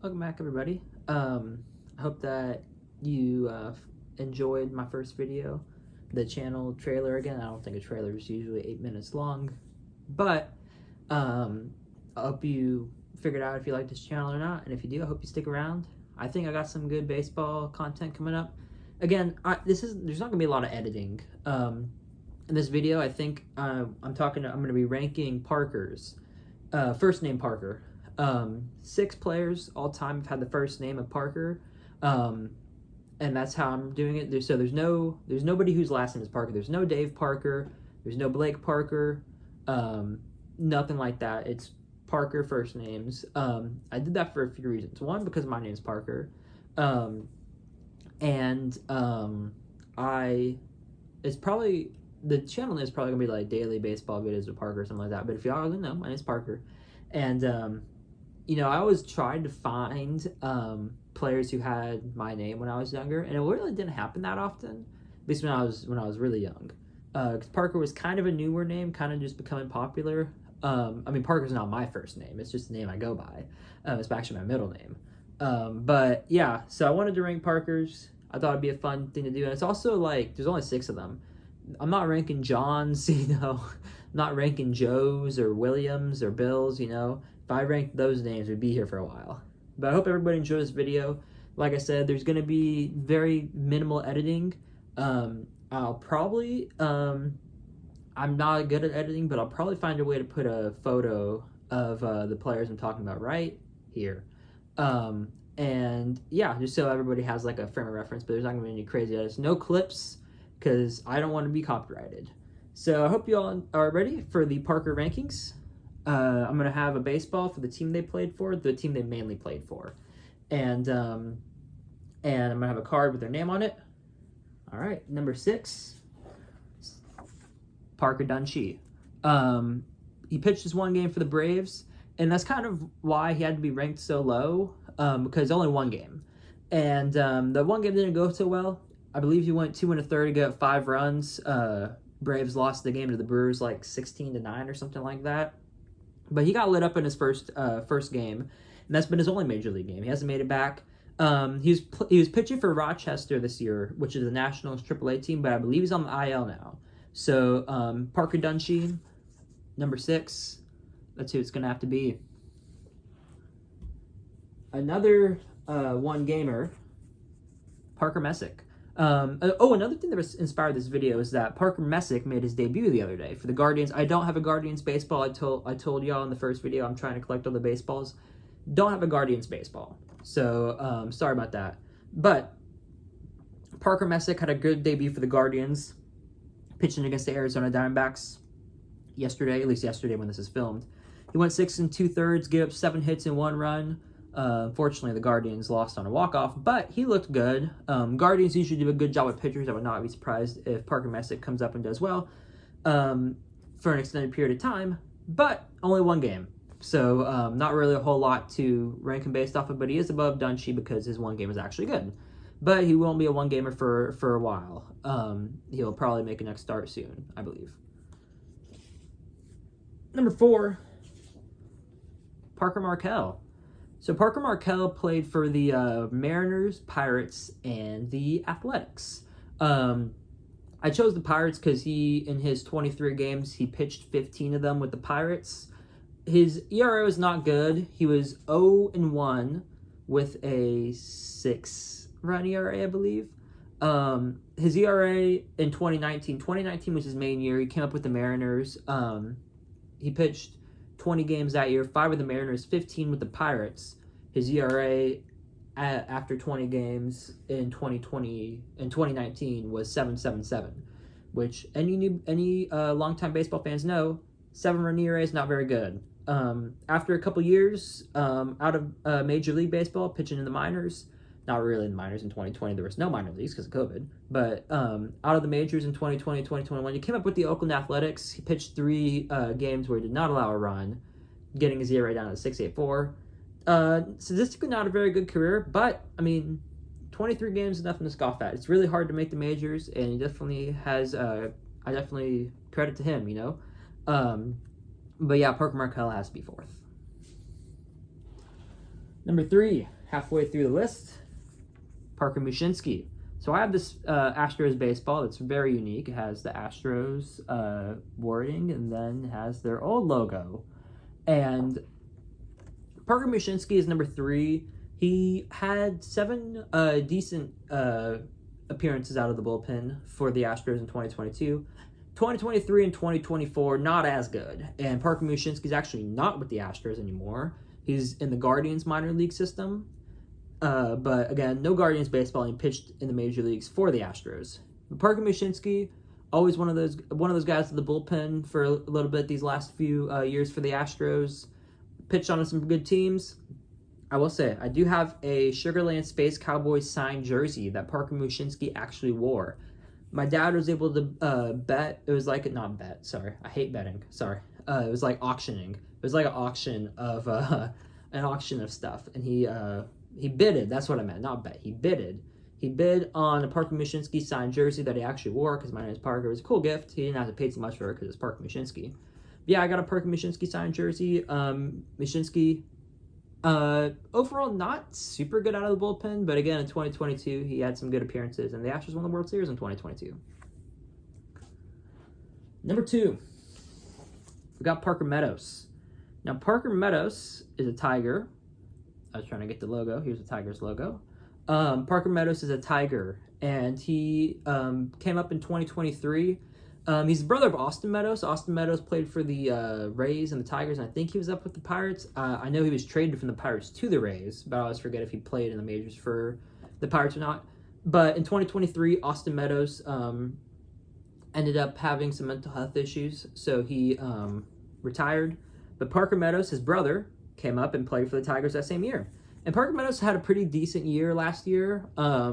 Welcome back, everybody. I hope that you enjoyed my first video. The channel trailer, again, I don't think a trailer is usually 8 minutes long, but I hope you figured out if you like this channel or not, and if you do, I hope you stick around. I think I got some good baseball content coming up. Again, there's not gonna be a lot of editing. In this video, I think I'm gonna be ranking Parker's first name Parker. 6 players all time have had the first name of Parker, and that's how I'm doing it. There's nobody whose last name is Parker. There's no Dave Parker. There's no Blake Parker. Nothing like that. It's Parker first names. I did that for a few reasons. One, because my name's Parker, it's probably, the channel is probably gonna be like daily baseball videos with Parker or something like that. But if y'all already know, my name's Parker, and I always tried to find players who had my name when I was younger, and it really didn't happen that often, at least when I was really young. Because Parker was kind of a newer name, kind of just becoming popular. I mean, Parker's not my first name; it's just the name I go by. It's actually my middle name. But yeah, so I wanted to rank Parkers. I thought it'd be a fun thing to do, and it's also like there's only 6 of them. I'm not ranking Johns, not ranking Joes or Williams or Bills, If I ranked those names, we'd be here for a while. But I hope everybody enjoyed this video. Like I said, there's going to be very minimal editing. I'll probably, I'm not good at editing, but I'll probably find a way to put a photo of the players I'm talking about right here. And yeah, just so everybody has like a frame of reference, but there's not going to be any crazy edits. No clips, because I don't want to be copyrighted. So I hope you all are ready for the Parker rankings. I'm going to have a baseball for the team they played for, the team they mainly played for. And I'm going to have a card with their name on it. All right, number 6, Parker Dunshee. He pitched his 1 game for the Braves, and that's kind of why he had to be ranked so low, because only 1 game. And the 1 game didn't go so well. I believe he went 2 1/3 to get up 5 runs. Braves lost the game to the Brewers like 16-9 or something like that. But he got lit up in his first game, and that's been his only major league game. He hasn't made it back. He was pitching for Rochester this year, which is the Nationals AAA team, but I believe he's on the IL now. So Parker Dunshee, number 6. That's who it's gonna have to be. Another 1 gamer, Parker Messick. Another thing that inspired this video is that Parker Messick made his debut the other day for the Guardians. I don't have a Guardians baseball. I told y'all in the first video I'm trying to collect all the baseballs. Don't have a Guardians baseball, so sorry about that. But Parker Messick had a good debut for the Guardians, pitching against the Arizona Diamondbacks yesterday, at least yesterday when this is filmed. He went 6 2/3, gave up 7 hits and 1 run. Unfortunately, the Guardians lost on a walk-off, but he looked good. Guardians usually do a good job with pitchers. I would not be surprised if Parker Messick comes up and does well for an extended period of time, but only 1 game. So not really a whole lot to rank him based off of, but he is above Dunshee because his 1 game is actually good. But he won't be a 1-gamer for a while. He'll probably make a next start soon, I believe. Number 4, Parker Markel. So Parker Markel played for the Mariners, Pirates, and the Athletics. I chose the Pirates because in his 23 games, he pitched 15 of them with the Pirates. His ERA was not good. He was 0-1 with a 6-run ERA, I believe. His ERA in 2019 was his main year. He came up with the Mariners. He pitched 20 games that year, 5 with the Mariners, 15 with the Pirates. His ERA after 20 games in 2019 was 7.77, which any longtime baseball fans know, 7-run ERA is not very good. After a couple years out of Major League Baseball, pitching in the minors, not really in the minors in 2020, there was no minor leagues because of COVID, but out of the majors in 2020, 2021, he came up with the Oakland Athletics. He pitched 3 games where he did not allow a run, getting his ERA down to 6.84. Statistically not a very good career, but, I mean, 23 games is nothing to scoff at. It's really hard to make the majors, and he definitely has, I definitely credit to him, But yeah, Parker Markel has to be 4th. Number 3, halfway through the list, Parker Mushinski. So I have this Astros baseball that's very unique. It has the Astros wording and then has their old logo. And Parker Mushinski is number 3. He had 7 decent appearances out of the bullpen for the Astros in 2022. 2023 and 2024, not as good. And Parker Mushinski is actually not with the Astros anymore. He's in the Guardians minor league system. But again, no Guardians baseball, and he pitched in the major leagues for the Astros. But Parker Mushinski, always one of those guys in the bullpen for a little bit these last few years for the Astros. Pitched on some good teams. I will say, I do have a Sugarland Space Cowboys signed jersey that Parker Mushinski actually wore. My dad was able to bet. It was like, not bet, sorry. I hate betting, sorry. It was like auctioning. It was like an auction of stuff. And he bidded, that's what I meant, not bet. He bidded. He bid on a Parker Mushinski signed jersey that he actually wore because my name is Parker. It was a cool gift. He didn't have to pay too much for it because it's Parker Mushinski. Yeah, I got a Parker Mushinski signed jersey. Mushinski, overall not super good out of the bullpen, but again, in 2022, he had some good appearances, and the Astros won the World Series in 2022. Number 2, we got Parker Meadows. Now, Parker Meadows is a Tiger. I was trying to get the logo. Here's the Tigers logo. Parker Meadows is a Tiger, and he came up in 2023. He's the brother of Austin Meadows. Austin Meadows played for the Rays and the Tigers, and I think he was up with the Pirates. I know he was traded from the Pirates to the Rays, but I always forget if he played in the majors for the Pirates or not. But in 2023, Austin Meadows ended up having some mental health issues, so he retired. But Parker Meadows, his brother, came up and played for the Tigers that same year. And Parker Meadows had a pretty decent year last year. I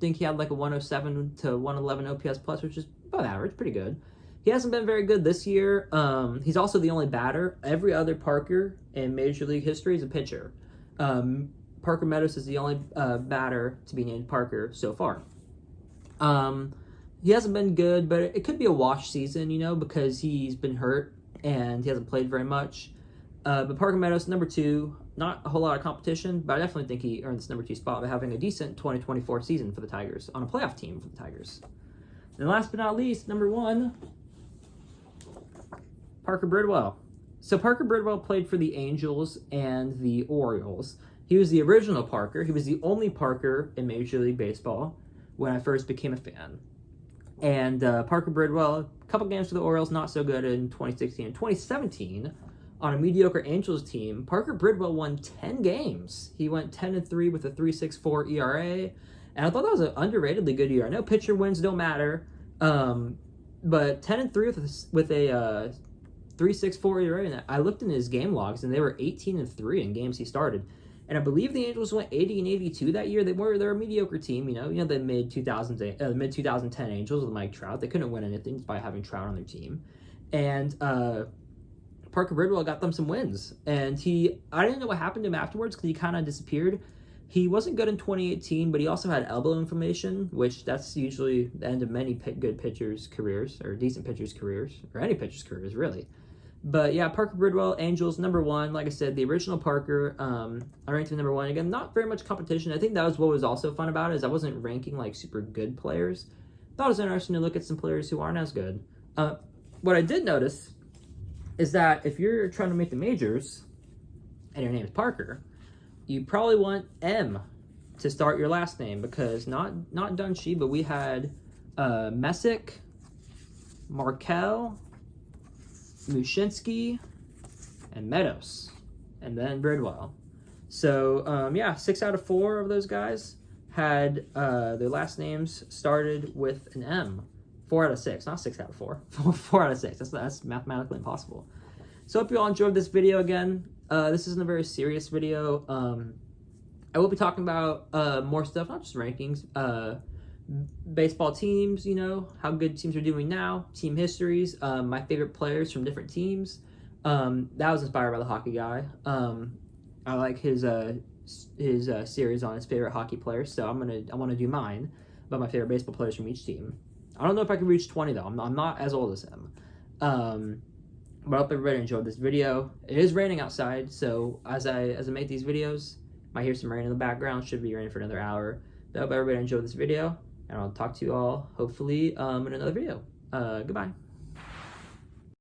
think he had like a 107 to 111 OPS plus, which is about average, pretty good. He hasn't been very good this year. He's also the only batter. Every other Parker in Major League history is a pitcher. Parker Meadows is the only batter to be named Parker so far. He hasn't been good, but it could be a wash season, because he's been hurt and he hasn't played very much. But Parker Meadows, number 2, not a whole lot of competition, but I definitely think he earned this number 2 spot by having a decent 2024 season for the Tigers, on a playoff team for the Tigers. And last but not least, number 1, Parker Bridwell. So Parker Bridwell played for the Angels and the Orioles. He was the original Parker. He was the only Parker in Major League Baseball when I first became a fan. And Parker Bridwell, a couple games for the Orioles, not so good in 2016 and 2017. On a mediocre Angels team, Parker Bridwell won 10 games. He went 10-3 with a 3.64 ERA, and I thought that was an underratedly good year. I know pitcher wins don't matter, but 10-3 with a 3.64 ERA. And I looked in his game logs, and they were 18-3 in games he started. And I believe the Angels went 80-82 that year. They're a mediocre team, the mid 2010 Angels with Mike Trout. They couldn't win anything by having Trout on their team, and Parker Bridwell got them some wins, and I didn't know what happened to him afterwards because he kind of disappeared. He wasn't good in 2018, but he also had elbow inflammation, which that's usually the end of many good pitchers' careers, or decent pitchers' careers, or any pitchers' careers, really. But yeah, Parker Bridwell, Angels, number 1. Like I said, the original Parker, I ranked him number 1. Again, not very much competition. I think that was what was also fun about it, is I wasn't ranking like super good players. Thought it was interesting to look at some players who aren't as good. What I did notice is that if you're trying to make the majors and your name is Parker, you probably want M to start your last name, because not Dunshee, but we had Messick, Markell, Mushinski, and Meadows, and then Bridwell. So 6 out of 4 of those guys had their last names started with an M. 4 out of 6, not 6 out of 4. 4 out of 6. That's mathematically impossible. So I hope you all enjoyed this video again. This isn't a very serious video. I will be talking about more stuff, not just rankings. Baseball teams, how good teams are doing now, team histories, my favorite players from different teams. That was inspired by the hockey guy. I like his series on his favorite hockey players, so I want to do mine about my favorite baseball players from each team. I don't know if I can reach 20 though. I'm not as old as him. But I hope everybody enjoyed this video. It is raining outside, so as I make these videos, Might hear some rain in the background. Should be raining for another hour. But I hope everybody enjoyed this video, and I'll talk to you all hopefully in another video. Goodbye.